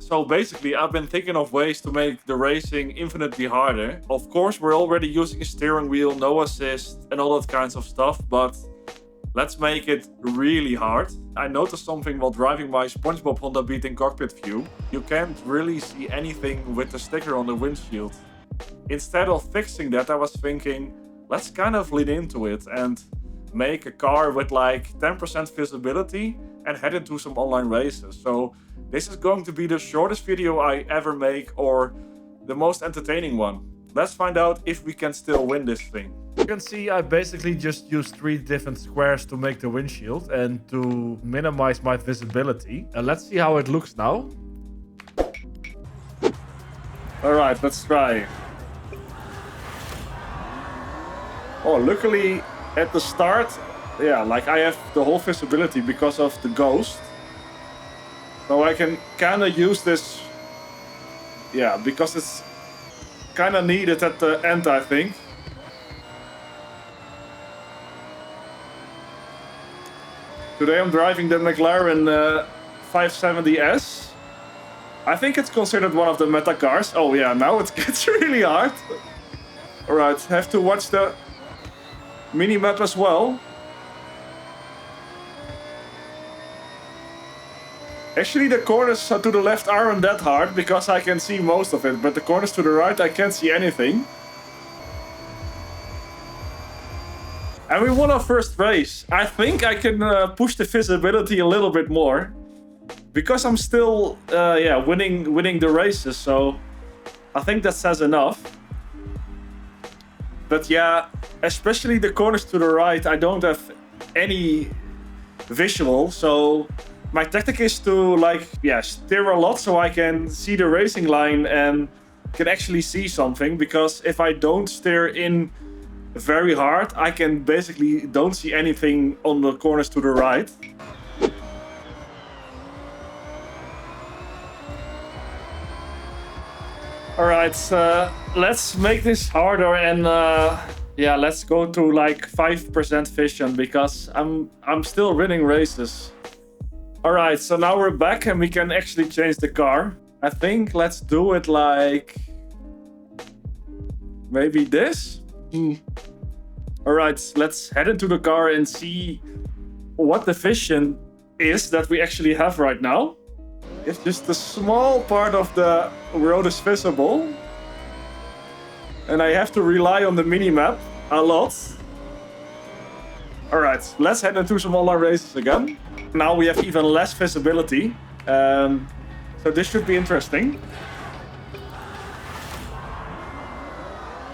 So basically, I've been thinking of ways to make the racing infinitely harder. Of course, we're already using a steering wheel, no assist, and all that kinds of stuff, but let's make it really hard. I noticed something while driving my SpongeBob Honda Beat in cockpit view. You can't really see anything with the sticker on the windshield. Instead of fixing that, I was thinking, let's kind of lean into it and make a car with like 10% visibility and head into some online races. So this is going to be the shortest video I ever make or the most entertaining one. Let's find out if we can still win this thing. You can see I basically just used 3 different squares to make the windshield and to minimize my visibility. And let's see how it looks now. Alright, let's try. Oh, luckily at the start, yeah, like I have the whole visibility because of the ghost. So I can kind of use this, yeah, because it's kind of needed at the end, I think. Today I'm driving the McLaren 570S. I think it's considered one of the meta cars. Oh yeah, now it gets really hard. Alright, have to watch the mini-map as well. Actually, the corners to the left aren't that hard because I can see most of it, but the corners to the right I can't see anything. And we won our first race. I think I can push the visibility a little bit more because I'm still winning the races, so I think that says enough. But yeah, especially the corners to the right, I don't have any visual, so my tactic is to steer a lot so I can see the racing line and can actually see something, because if I don't steer in very hard, I can basically don't see anything on the corners to the right. Alright, let's make this harder and let's go to like 5% vision because I'm still winning races. Alright, so now we're back and we can actually change the car. I think let's do it like maybe this. Alright, let's head into the car and see what the vision is that we actually have right now. It's just a small part of the road is visible. And I have to rely on the minimap a lot. Alright, let's head into some online races again. Now we have even less visibility. So this should be interesting.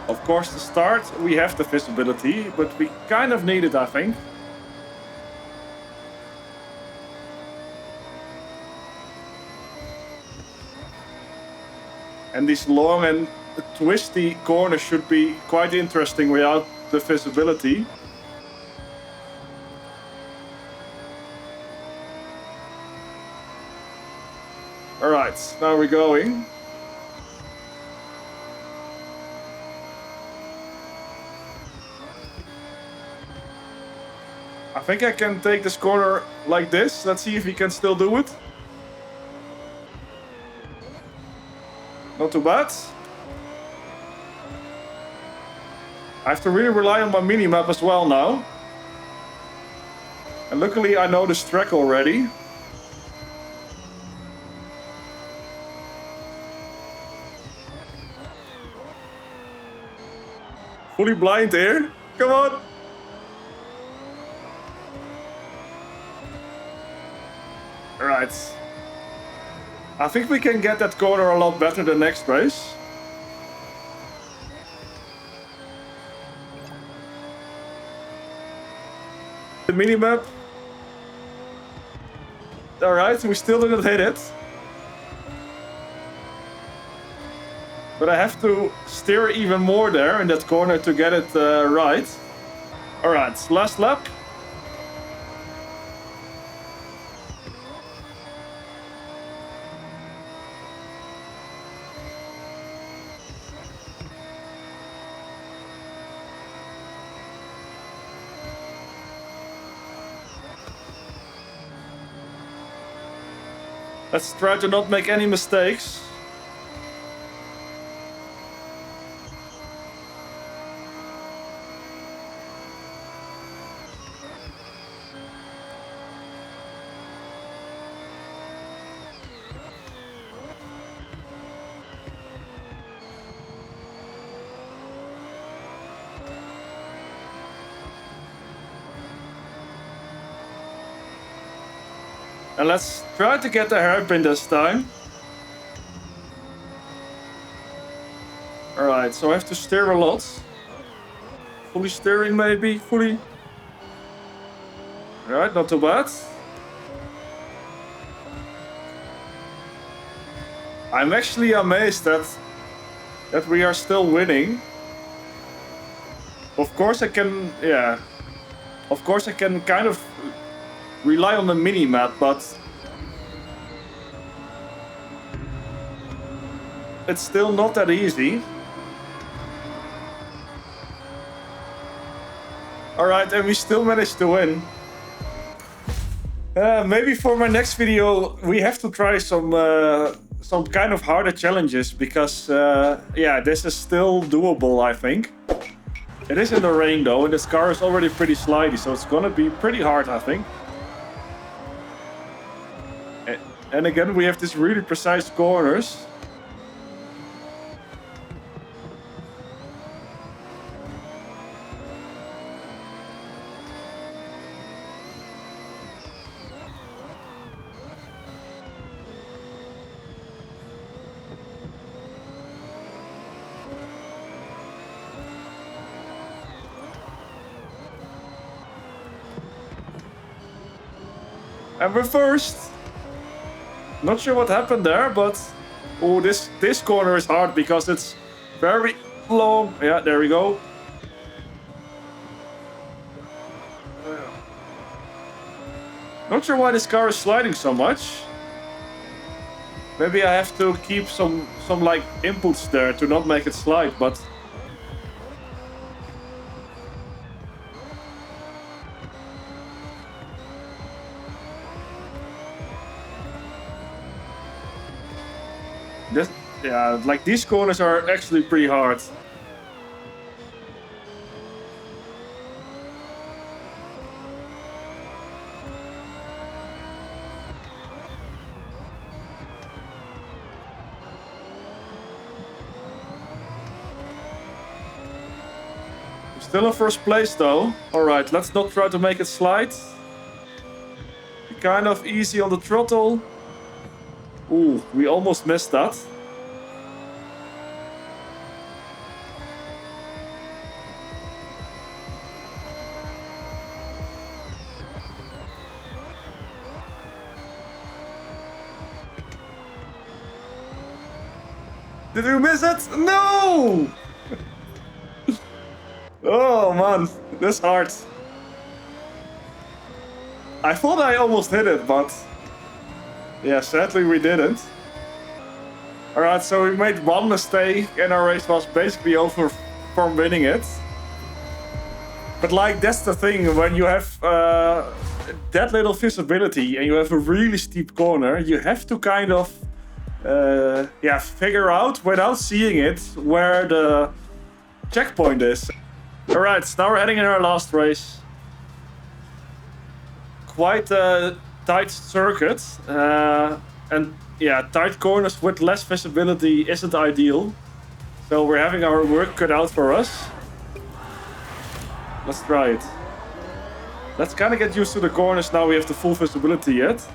Of course, to start, we have the visibility, but we kind of need it, I think. And these long and twisty corners should be quite interesting without the visibility. Alright, now we're going. I think I can take this corner like this. Let's see if we can still do it. Not too bad. I have to really rely on my mini-map as well now. And luckily I know this track already. Fully blind here. Come on. Right. I think we can get that corner a lot better the next race. The minimap. Alright, we still didn't hit it. But I have to steer even more there in that corner to get it right. Alright, last lap. Let's try to not make any mistakes. And let's try to get the hairpin this time. Alright, so I have to steer a lot. Fully steering maybe, fully. Alright, not too bad. I'm actually amazed that we are still winning. Of course I can, yeah. Of course I can kind of rely on the mini-map, but it's still not that easy. Alright, and we still managed to win. Maybe for my next video we have to try some kind of harder challenges, because yeah, this is still doable, I think. It is in the rain though, and this car is already pretty slidey, so it's gonna be pretty hard, I think. And again, we have these really precise corners. And we're first. Not sure what happened there, but oh, this corner is hard because it's very long. Yeah, there we go. Not sure why this car is sliding so much. Maybe I have to keep some like inputs there to not make it slide, but this, yeah, like these corners are actually pretty hard. Still in first place though. Alright, let's not try to make it slide. Be kind of easy on the throttle. Ooh, we almost missed that. Did we miss it? No! Oh man, this hard. I thought I almost hit it, but yeah, sadly we didn't. Alright, so we made one mistake and our race was basically over from winning it. But like, that's the thing, when you have that little visibility and you have a really steep corner, you have to kind of yeah, figure out without seeing it where the checkpoint is. Alright, so now we're heading in our last race. Quite a tight circuit. And yeah, tight corners with less visibility isn't ideal. So we're having our work cut out for us. Let's try it. Let's kind of get used to the corners now we have the full visibility yet.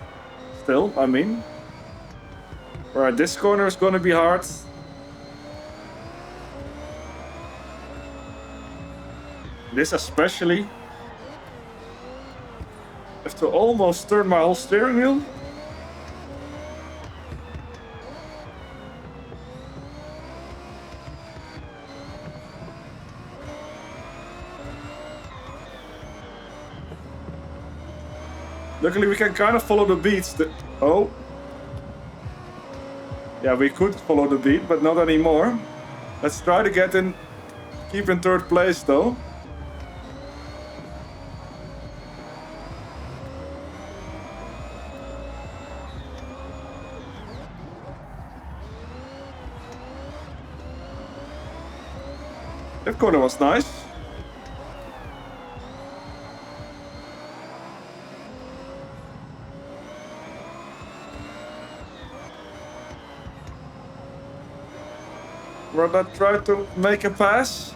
Still, I mean. Alright, this corner is going to be hard. This especially. I have to almost turn my whole steering wheel. Luckily we can kind of follow the beats. Oh. Yeah, we could follow the beat, but not anymore. Let's try to get in, keep in third place though. That corner was nice. Rather try to make a pass.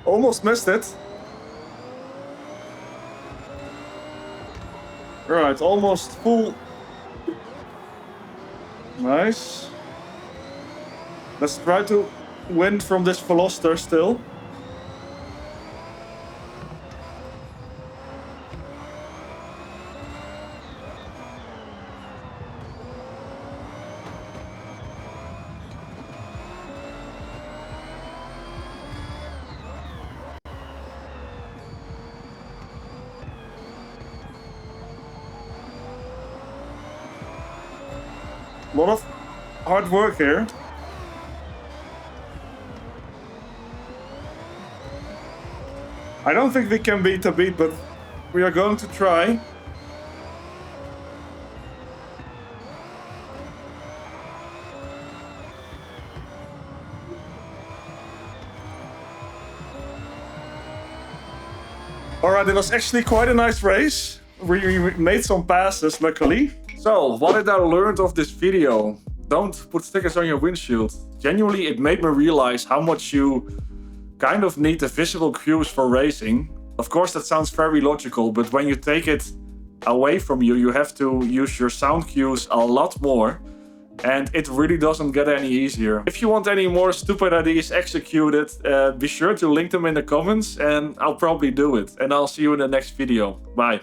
Almost missed it. Right, almost full. Nice. Let's try to win from this Veloster still. A lot of hard work here. I don't think we can beat Tabit, but we are going to try. Alright, it was actually quite a nice race. We made some passes, luckily. So, what did I learn of this video? Don't put stickers on your windshield. Genuinely, it made me realize how much you kind of need the visual cues for racing. Of course, that sounds very logical, but when you take it away from you, you have to use your sound cues a lot more. And it really doesn't get any easier. If you want any more stupid ideas executed, be sure to link them in the comments and I'll probably do it. And I'll see you in the next video. Bye.